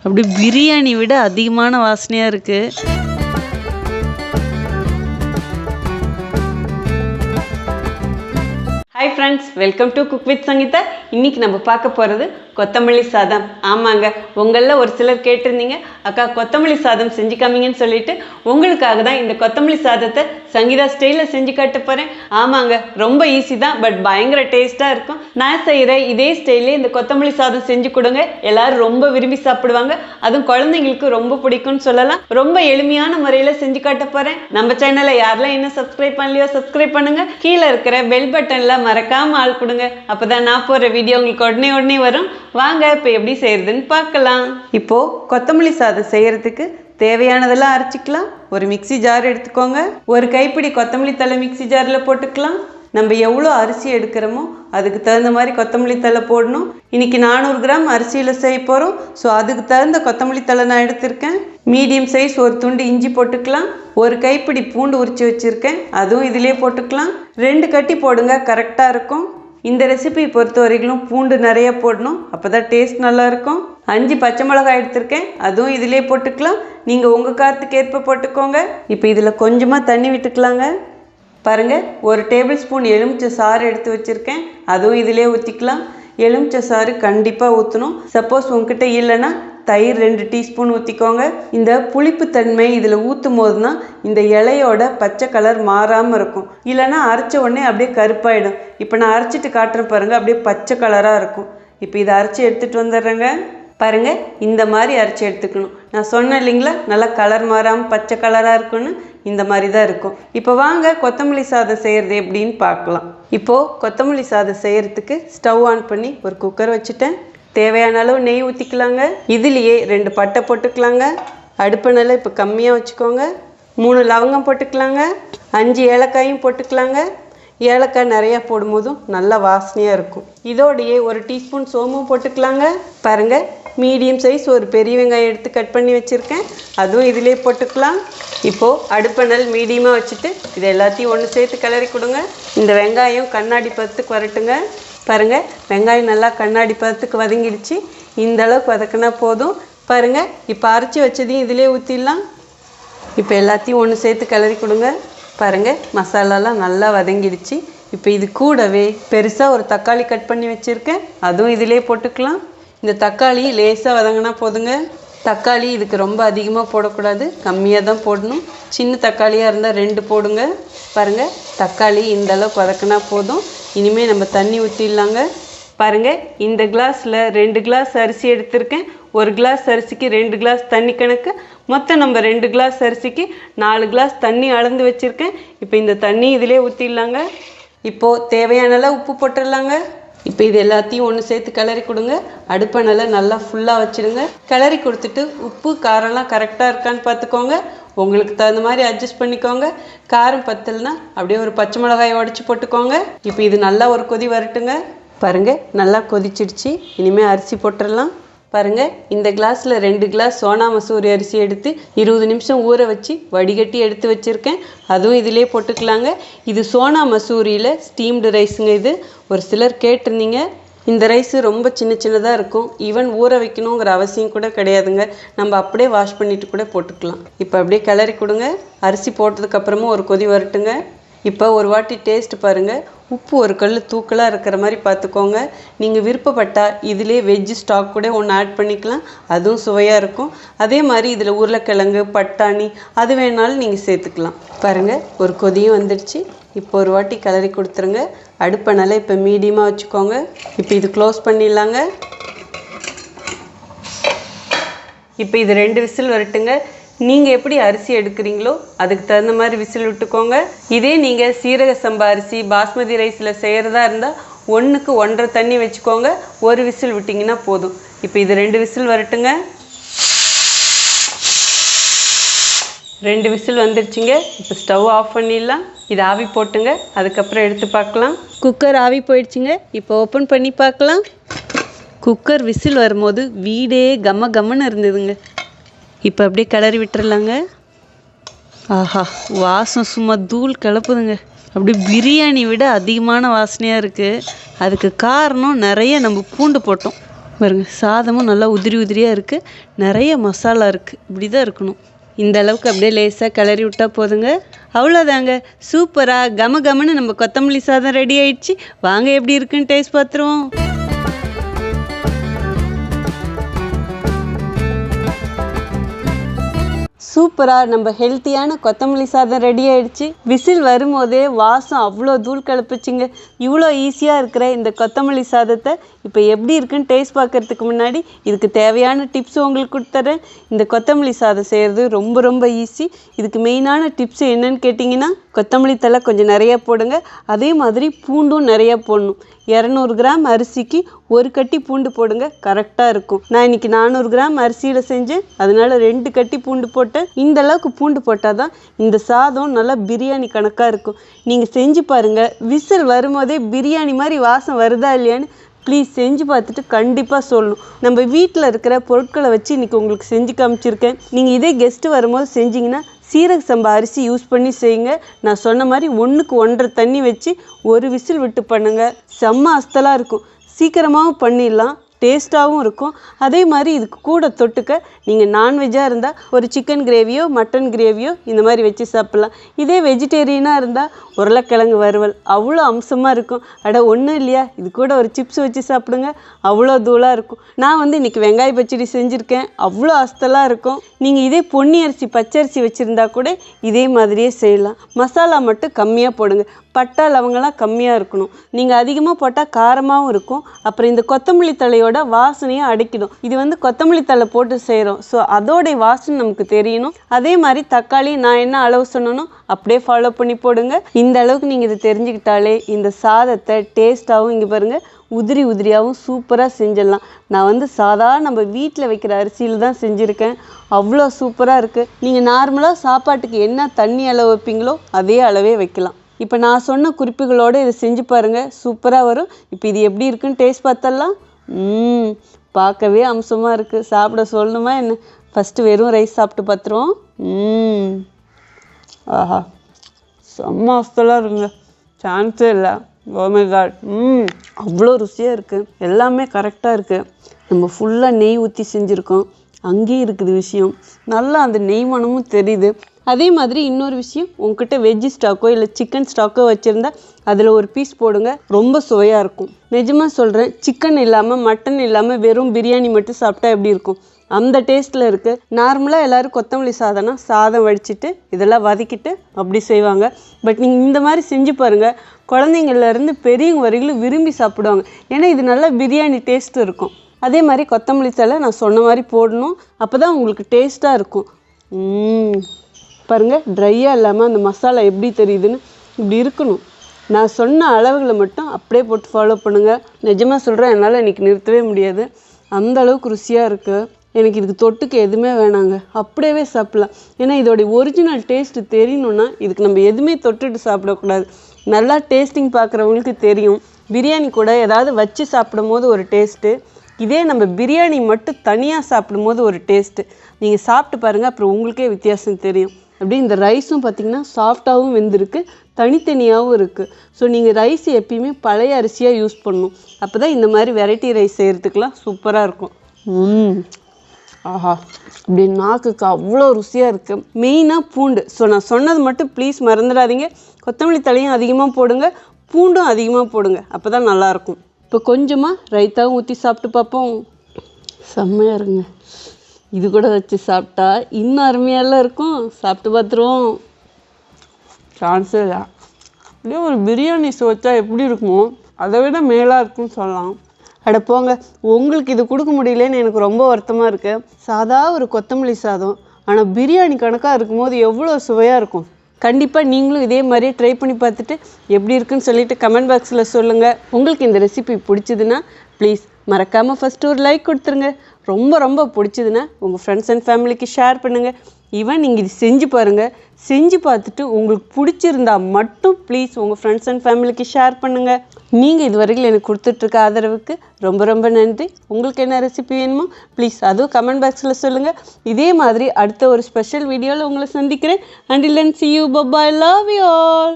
அப்படி பிரியாணி விட அதிகமான வாசனையாக இருக்குது. Hi friends, welcome to cook with Sangeetha. இன்றைக்கி நம்ம பார்க்க போகிறது கொத்தமல்லி சாதம். ஆமாங்க, உங்களில் ஒரு சிலர் கேட்டிருந்தீங்க, அக்கா கொத்தமல்லி சாதம் செஞ்சு காமிங்கன்னு சொல்லிட்டு உங்களுக்காக தான் இந்த கொத்தமல்லி சாதத்தை சங்கீதா ஸ்டைலில் செஞ்சு காட்ட போகிறேன். ஆமாங்க, ரொம்ப ஈஸி தான், பட் பயங்கர டேஸ்ட்டாக இருக்கும். நான் செய்கிற இதே ஸ்டைலே இந்த கொத்தமல்லி சாதம் செஞ்சு கொடுங்க, எல்லோரும் ரொம்ப விரும்பி சாப்பிடுவாங்க. அதுவும் குழந்தைங்களுக்கு ரொம்ப பிடிக்கும்னு சொல்லலாம். ரொம்ப எளிமையான முறையில் செஞ்சு காட்ட போகிறேன். நம்ம சேனலை யாரெல்லாம் இன்னும் சப்ஸ்கிரைப் பண்ணலையோ சப்ஸ்கிரைப் பண்ணுங்கள். கீழே இருக்கிற பெல் பட்டனில் மறக்காமல் ஆள் கொடுங்க, அப்போ தான் நான் போகிற வீடியோ உங்களுக்கு உடனே வரும். வாங்க இப்போ எப்படி செய்யறதுன்னு பார்க்கலாம். இப்போ கொத்தமல்லி சாதம் செய்யறதுக்கு தேவையானதெல்லாம் அரைச்சிக்கலாம். ஒரு மிக்சி ஜார் எடுத்துக்கோங்க. ஒரு கைப்பிடி கொத்தமல்லி தழை மிக்சி ஜாரில் போட்டுக்கலாம். நம்ம எவ்வளோ அரிசி எடுக்கிறோமோ அதுக்கு தகுந்த மாதிரி கொத்தமல்லி தழை போடணும். இன்னைக்கு 400 கிராம் அரிசியில் செய்ய போகிறோம். ஸோ அதுக்கு தகுந்த கொத்தமல்லி தழை நான் எடுத்திருக்கேன். மீடியம் சைஸ் ஒரு துண்டு இஞ்சி போட்டுக்கலாம். ஒரு கைப்பிடி பூண்டு உரித்து வச்சுருக்கேன், அதுவும் இதிலே போட்டுக்கலாம். 2 கட்டி போடுங்க, கரெக்டாக இருக்கும். இந்த ரெசிபி பொறுத்த வரைக்கும் பூண்டு நிறைய போடணும், அப்போ தான் டேஸ்ட் நல்லாயிருக்கும். 5 பச்சை மிளகாய் எடுத்திருக்கேன், அதுவும் இதிலே போட்டுக்கலாம். நீங்கள் உங்கள் காரத்துக்கு ஏற்ப போட்டுக்கோங்க. இப்போ இதில் கொஞ்சமாக தண்ணி விட்டுக்கலாங்க. பாருங்கள், ஒரு டேபிள் ஸ்பூன் எலுமிச்சை சாறு எடுத்து வச்சுருக்கேன், அதுவும் இதிலே ஊற்றிக்கலாம். எலுமிச்சை சாறு கண்டிப்பாக ஊற்றணும். சப்போஸ் உங்ககிட்ட இல்லைன்னா தயிர் 2 டீஸ்பூன் ஊற்றிக்கோங்க. இந்த புளிப்புத்தன்மை இதில் ஊற்றும் போது தான் இந்த இலையோட பச்சை கலர் மாறாமல் இருக்கும். இல்லைன்னா அரைச்ச உடனே அப்படியே கருப்பாயிடும். இப்போ நான் அரைச்சிட்டு காட்டுறேன் பாருங்கள், அப்படியே பச்சை கலராக இருக்கும். இப்போ இதை அரைச்சி எடுத்துகிட்டு வந்துடுறேங்க. பாருங்கள், இந்த மாதிரி அரைச்சி எடுத்துக்கணும். நான் சொன்னேன் இல்லைங்களா, நல்லா கலர் மாறாமல் பச்சை கலராக இருக்குன்னு, இந்த மாதிரி தான் இருக்கும். இப்போ வாங்க கொத்தமல்லி சாதம் செய்கிறது எப்படின்னு பார்க்கலாம். இப்போது கொத்தமல்லி சாதம் செய்கிறதுக்கு ஸ்டவ் ஆன் பண்ணி ஒரு குக்கர் வச்சுட்டேன். தேவையான அளவு நெய் ஊற்றிக்கலாங்க. இதுலேயே 2 பட்டை போட்டுக்கலாங்க. அடுப்பு நல்லா இப்போ கம்மியாக வச்சுக்கோங்க. 3 லவங்கம் போட்டுக்கலாங்க. 5 ஏலக்காயும் போட்டுக்கலாங்க. ஏலக்காய் நிறையா போடும்போதும் நல்லா வாசனையாக இருக்கும். இதோடையே 1 டீஸ்பூன் சோம்பும் போட்டுக்கலாங்க. பாருங்கள், மீடியம் சைஸ் ஒரு பெரிய வெங்காயம் எடுத்து கட் பண்ணி வச்சுருக்கேன், அதுவும் இதிலே போட்டுக்கலாம். இப்போது அடுப்பை நல் மீடியமாக வச்சுட்டு இது எல்லாத்தையும் ஒன்று சேர்த்து கிளறி கொடுங்க. இந்த வெங்காயம் கண்ணாடி பதத்துக்கு வரட்டுங்க. பாருங்கள், வெங்காயம் நல்லா கண்ணாடி பதத்துக்கு வதங்கிடுச்சு. இந்த அளவுக்கு வதக்கினா போதும். பாருங்கள், இப்போ அரைச்சி வச்சதையும் இதிலே ஊற்றிடலாம். இப்போ எல்லாத்தையும் ஒன்று சேர்த்து கிளறி கொடுங்க. பாருங்கள், மசாலாலாம் நல்லா வதங்கிடுச்சு. இப்போ இது கூடவே பெருசாக ஒரு தக்காளி கட் பண்ணி வச்சுருக்கேன், அதுவும் இதிலே போட்டுக்கலாம். இந்த தக்காளி லேசாக வதங்கினா போதுங்க. தக்காளி இதுக்கு ரொம்ப அதிகமாக போடக்கூடாது, கம்மியாக தான் போடணும். சின்ன தக்காளியாக இருந்தால் 2 போடுங்க. பாருங்கள், தக்காளி இந்த அளவுக்கு வதக்கினா போதும். இனிமேல் நம்ம தண்ணி ஊற்றிடலாங்க. பாருங்கள், இந்த கிளாஸில் 2 கிளாஸ் அரிசி எடுத்திருக்கேன். ஒரு கிளாஸ் அரிசிக்கு 2 கிளாஸ் தண்ணி கணக்கு. மொத்தம் நம்ம 2 கிளாஸ் அரிசிக்கு 4 கிளாஸ் தண்ணி அளந்து வச்சுருக்கேன். இப்போ இந்த தண்ணி இதிலே ஊற்றிடலாங்க. இப்போது தேவையான அளவு உப்பு போட்டுடலாங்க. இப்போ இது எல்லாத்தையும் ஒன்று சேர்த்து கிளறி கொடுங்க. அடுப்பை நல்லா ஃபுல்லாக வச்சுடுங்க. கிளறி கொடுத்துட்டு உப்பு காரம்லாம் கரெக்டாக இருக்கான்னு பார்த்துக்கோங்க. உங்களுக்கு தகுந்த மாதிரி அட்ஜஸ்ட் பண்ணிக்கோங்க. காரம் பத்தலைன்னா அப்படியே ஒரு பச்சை மிளகாயை உடச்சி போட்டுக்கோங்க. இப்போ இது நல்லா ஒரு கொதி வரட்டுங்க. பாருங்கள், நல்லா கொதிச்சிடுச்சு. இனிமேல் அரிசி போட்டுடலாம். பாருங்கள், இந்த கிளாஸில் 2 கிளாஸ் சோனா மசூரி அரிசி எடுத்து 20 நிமிஷம் ஊற வச்சு வடிகட்டி எடுத்து வச்சுருக்கேன், அதுவும் இதிலே போட்டுக்கலாங்க. இது சோனா மசூரியில் ஸ்டீம்டு ரைஸுங்க. இது ஒரு சிலர் கேட்டிருந்தீங்க. இந்த ரைஸு ரொம்ப சின்னதாக இருக்கும். ஈவன் ஊற வைக்கணுங்கிற அவசியம் கூட கிடையாதுங்க. நம்ம அப்படியே வாஷ் பண்ணிவிட்டு கூட போட்டுக்கலாம். இப்போ அப்படியே கிளறி கொடுங்க. அரிசி போட்டதுக்கப்புறமும் ஒரு கொதி வரட்டுங்க. இப்போ ஒரு வாட்டி டேஸ்ட் பாருங்கள். உப்பு ஒரு கல் தூக்கலாக இருக்கிற மாதிரி பார்த்துக்கோங்க. நீங்கள் விருப்பப்பட்டால் இதிலே வெஜ்ஜு ஸ்டாக் கூட ஒன்று ஆட் பண்ணிக்கலாம், அதுவும் சுவையாக இருக்கும். அதே மாதிரி இதில் உருளைக்கிழங்கு, பட்டாணி அது வேணாலும் நீங்கள் சேர்த்துக்கலாம். பாருங்கள், ஒரு கொதியும் வந்துடுச்சு. இப்போ ஒரு வாட்டி கிளறி கொடுத்துருங்க. அடுப்பை நல்லா இப்போ மீடியமாக வச்சுக்கோங்க. இப்போ இது க்ளோஸ் பண்ணிடலாங்க. இப்போ இது 2 விசில் வரட்டுங்க. நீங்கள் எப்படி அரிசி எடுக்கிறீங்களோ அதுக்கு தகுந்த மாதிரி விசில் விட்டுக்கோங்க. இதே நீங்கள் சீரக சம்பா அரிசி பாஸ்மதி ரைஸில் செய்கிறதா இருந்தால் 1க்கு 1.5 தண்ணி வச்சுக்கோங்க. ஒரு விசில் விட்டிங்கன்னா போதும். இப்போ இது 2 விசில் வரட்டுங்க. 2 விசில் வந்துடுச்சுங்க. இப்போ ஸ்டவ் ஆஃப் பண்ணிடலாம். இது ஆவி போட்டுங்க, அதுக்கப்புறம் எடுத்து பார்க்கலாம். குக்கர் ஆவி போயிடுச்சுங்க. இப்போ ஓப்பன் பண்ணி பார்க்கலாம். குக்கர் விசில் வரும்போது வீடே கம்மன்னு இருந்ததுங்க. இப்போ அப்படியே கிளறி விட்டுறலாங்க. ஆஹா, வாசம் சும்மா தூள் கிளப்புதுங்க. அப்படி பிரியாணி விட அதிகமான வாசனையாக இருக்குது. அதுக்கு காரணம் நிறைய நம்ம பூண்டு போட்டோம். பாருங்க, சாதமும் நல்லா உதிரி உதிரியாக இருக்குது, நிறைய மசாலா இருக்குது. இப்படி தான் இருக்கணும். இந்த அளவுக்கு அப்படியே லேசாக கிளறி விட்டால் போதுங்க. அவ்வளோதாங்க, சூப்பராக கம கமன்னு நம்ம கொத்தமல்லி சாதம் ரெடி ஆயிடுச்சு. வாங்க எப்படி இருக்குன்னு டேஸ்ட் பார்த்துருவோம். சூப்பராக நம்ம ஹெல்த்தியான கொத்தமல்லி சாதம் ரெடி ஆகிடுச்சு. விசில் வரும்போதே வாசம் அவ்வளோ தூள் கலப்புச்சுங்க. இவ்வளோ ஈஸியாக இருக்கிற இந்த கொத்தமல்லி சாதத்தை இப்போ எப்படி இருக்குன்னு டேஸ்ட் பார்க்கறதுக்கு முன்னாடி இதுக்கு தேவையான டிப்ஸ் உங்களுக்கு கொடுத்துட்றேன். இந்த கொத்தமல்லி சாதம் செய்கிறது ரொம்ப ரொம்ப ஈஸி. இதுக்கு மெயினான டிப்ஸ் என்னன்னு கேட்டிங்கன்னா, கொத்தமல்லி தழை கொஞ்சம் நிறையா போடுங்க. அதே மாதிரி பூண்டும் நிறையா போடணும். 200 கிராம் அரிசிக்கு 1 கட்டி பூண்டு போடுங்க, கரெக்டாக இருக்கும். நான் இன்னைக்கு 400 கிராம் அரிசியில் செஞ்சேன், அதனால 2 கட்டி பூண்டு போட்டேன். இந்த அளவுக்கு பூண்டு போட்டால் தான் இந்த சாதம் நல்லா பிரியாணி கணக்காக இருக்கும். நீங்கள் செஞ்சு பாருங்கள். விசில் வரும்போதே பிரியாணி மாதிரி வாசம் வருதா இல்லையான்னு ப்ளீஸ் செஞ்சு பார்த்துட்டு கண்டிப்பாக சொல்லணும். நம்ம வீட்டில் இருக்கிற பொருட்களை வச்சு இன்றைக்கி உங்களுக்கு செஞ்சு காமிச்சிருக்கேன். நீங்கள் இதே கெஸ்ட்டு வரும்போது செஞ்சிங்கன்னா சீரக சம்பா அரிசி யூஸ் பண்ணி செய்யுங்க. நான் சொன்ன மாதிரி 1க்கு 1.5 தண்ணி வச்சு 1 விசில் விட்டு பண்ணுங்கள். செம்ம அஸ்தலாக இருக்கும். சீக்கிரமாகவும் பண்ணிடலாம், டேஸ்ட்டாகவும் இருக்கும். அதே மாதிரி இதுக்கு கூட தொட்டுக்க நீங்கள் நான்வெஜ்ஜாக இருந்தால் ஒரு சிக்கன் கிரேவியோ மட்டன் கிரேவியோ இந்த மாதிரி வச்சு சாப்பிட்லாம். இதே வெஜிடேரியனாக இருந்தால் உருளைக்கிழங்கு வறுவல் அவ்வளோ அம்சமாக இருக்கும். ஒன்றும் இல்லையா, இது கூட ஒரு சிப்ஸ் வச்சு சாப்பிடுங்க, அவ்வளோ தூளாக இருக்கும். நான் இன்றைக்கி வெங்காய பச்சடி செஞ்சுருக்கேன், அவ்வளோ அஸ்தலாக இருக்கும். நீங்கள் இதே பொன்னி அரிசி பச்சரிசி வச்சுருந்தா கூட இதே மாதிரியே செய்யலாம். மசாலா மட்டும் கம்மியாக போடுங்க. பட்டை லவங்கெல்லாம் கம்மியாக இருக்கணும். நீங்கள் அதிகமாக போட்டால் காரமாகவும் இருக்கும். அப்புறம் இந்த கொத்தமல்லி தழையோட வாசனையை அடைக்கிடும். இது கொத்தமல்லி தழை போட்டு செய்கிறோம், ஸோ அதோடைய வாசனை நமக்கு தெரியணும். அதே மாதிரி தக்காளி நான் என்ன அளவு சொன்னனோ அப்படியே ஃபாலோ பண்ணி போடுங்க. இந்த அளவுக்கு நீங்கள் இதை தெரிஞ்சுக்கிட்டாலே இந்த சாதத்தை டேஸ்ட்டாகவும் இங்கே பாருங்கள் உதிரி உதிரியாகவும் சூப்பராக செஞ்சிடலாம். நான் சாதாரண நம்ம வீட்டில் வைக்கிற அரிசியில் தான் செஞ்சுருக்கேன், அவ்வளோ சூப்பராக இருக்குது. நீங்கள் நார்மலாக சாப்பாட்டுக்கு என்ன தண்ணி அளவு வைப்பீங்களோ அதே அளவே வைக்கலாம். இப்போ நான் சொன்ன குறிப்புகளோடு இதை செஞ்சு பாருங்கள், சூப்பராக வரும். இப்போ இது எப்படி இருக்குன்னு டேஸ்ட் பார்த்தலாம். பார்க்கவே அம்சமாக இருக்குது. சாப்பிட சொல்லணுமா என்ன? ஃபஸ்ட்டு வெறும் ரைஸ் சாப்பிட்டு பார்த்துருவோம். ஆஹா, செம்ம அஸ்தலாக இருக்குங்க, சான்ஸே இல்லை. ஓ மை காட், அவ்வளோ ருசியாக இருக்குது. எல்லாமே கரெக்டாக இருக்குது. நம்ம ஃபுல்லாக நெய் ஊற்றி செஞ்சுருக்கோம், அங்கேயும் இருக்குது விஷயம். நல்லா அந்த நெய் மணமும் தெரியுது. அதே மாதிரி இன்னொரு விஷயம், உங்ககிட்ட வெஜ்ஜி ஸ்டாக்கோ இல்லை சிக்கன் ஸ்டாக்கோ வச்சுருந்தா அதில் ஒரு பீஸ் போடுங்க, ரொம்ப சுவையாக இருக்கும். நிஜமாக சொல்கிறேன், சிக்கன் இல்லாமல் மட்டன் இல்லாமல் வெறும் பிரியாணி மட்டும் சாப்பிட்டா எப்படி இருக்கும் அந்த டேஸ்ட்டில் இருக்குது. நார்மலாக எல்லோரும் கொத்தமல்லி சாதம்னா சாதம் வடிச்சிட்டு இதெல்லாம் வதக்கிட்டு அப்படி செய்வாங்க. பட் நீங்கள் இந்த மாதிரி செஞ்சு பாருங்கள், குழந்தைங்கள்லேருந்து பெரியவங்க வரைக்கும் விரும்பி சாப்பிடுவாங்க. ஏன்னா இது நல்லா பிரியாணி டேஸ்ட்டு இருக்கும். அதே மாதிரி கொத்தமல்லி தழை நான் சொன்ன மாதிரி போடணும், அப்போ தான் உங்களுக்கு டேஸ்ட்டாக இருக்கும். பாருங்கள், ட்ரையாக இல்லாமல் அந்த மசாலா எப்படி தெரியுதுன்னு இப்படி இருக்கணும். நான் சொன்ன அளவுகளை மட்டும் அப்படியே போட்டு ஃபாலோ பண்ணுங்கள். நிஜமாக சொல்கிறேன், என்னால் இன்றைக்கி நிறுத்தவே முடியாது, அந்த அளவுக்கு ருசியாக இருக்குது. எனக்கு இதுக்கு தொட்டுக்கு எதுவுமே வேணாங்க, அப்படியே சாப்பிட்லாம். ஏன்னா இதோடைய ஒரிஜினல் டேஸ்ட்டு தெரியணுன்னா இதுக்கு நம்ம எதுவுமே தொட்டுட்டு சாப்பிடக்கூடாது. நல்லா டேஸ்டிங் பார்க்குறவங்களுக்கு தெரியும். பிரியாணி கூட ஏதாவது வச்சு சாப்பிடும் போது ஒரு டேஸ்ட்டு, இதே நம்ம பிரியாணி மட்டும் தனியாக சாப்பிடும் போது ஒரு டேஸ்ட்டு. நீங்கள் சாப்பிட்டு பாருங்கள், அப்புறம் உங்களுக்கே வித்தியாசம் தெரியும். அப்படி இந்த ரைஸும் பார்த்திங்கன்னா சாஃப்டாகவும் வெந்திருக்கு, தனித்தனியாகவும் இருக்குது. ஸோ நீங்கள் ரைஸ் எப்பயுமே பழைய அரிசியாக யூஸ் பண்ணணும், அப்போ தான் இந்த மாதிரி வெரைட்டி ரைஸ் செய்கிறதுக்கெலாம் சூப்பராக இருக்கும். ஆஹா, இப்படி நாக்குக்கு அவ்வளோ ருசியாக இருக்குது. மெயினாக பூண்டு. ஸோ நான் சொன்னது மட்டும் ப்ளீஸ் மறந்துடாதீங்க. கொத்தமல்லி தழையும் அதிகமாக போடுங்க, பூண்டும் அதிகமாக போடுங்க, அப்போ தான் நல்லாயிருக்கும். இப்போ கொஞ்சமாக ரைத்தாவும் ஊற்றி சாப்பிட்டு பார்ப்போம். செம்மையாக இருங்க. இது கூட வச்சு சாப்பிட்டா இன்னும் அருமையாலாம் இருக்கும். சாப்பிட்டு பார்த்துருவோம். சான்ஸே இல்லை. அப்படியே ஒரு பிரியாணி வச்சா எப்படி இருக்குமோ அதை விட மேலாக இருக்குன்னு சொல்லலாம். போங்க, உங்களுக்கு இது கொடுக்க முடியலன்னு எனக்கு ரொம்ப வருத்தமாக இருக்குது. சாதா ஒரு கொத்தமல்லி சாதம், ஆனால் பிரியாணி கணக்காக இருக்கும்போது எவ்வளோ சுவையாக இருக்கும். கண்டிப்பாக நீங்களும் இதே மாதிரியே ட்ரை பண்ணி பார்த்துட்டு எப்படி இருக்குன்னு சொல்லிட்டு கமெண்ட் பாக்ஸில் சொல்லுங்கள். உங்களுக்கு இந்த ரெசிபி பிடிச்சதுன்னா ப்ளீஸ் மறக்காமல் ஃபஸ்ட்டு ஒரு லைக் கொடுத்துருங்க. ரொம்ப ரொம்ப பிடிச்சதுன்னா உங்கள் ஃப்ரெண்ட்ஸ் அண்ட் ஃபேமிலிக்கு ஷேர் பண்ணுங்கள். ஈவன் நீங்கள் இது செஞ்சு பாருங்கள், செஞ்சு பார்த்துட்டு உங்களுக்கு பிடிச்சிருந்தா மட்டும் ப்ளீஸ் உங்கள் ஃப்ரெண்ட்ஸ் அண்ட் ஃபேமிலிக்கு ஷேர் பண்ணுங்கள். நீங்கள் இது வரைக்கும் எனக்கு கொடுத்துட்ருக்க ஆதரவுக்கு ரொம்ப ரொம்ப நன்றி. உங்களுக்கு என்ன ரெசிபி வேணுமோ ப்ளீஸ் அதுவும் கமெண்ட் பாக்ஸில் சொல்லுங்கள். இதே மாதிரி அடுத்த ஒரு ஸ்பெஷல் வீடியோவில் உங்களை சந்திக்கிறேன். Until then, see you. Bye bye. Love you all.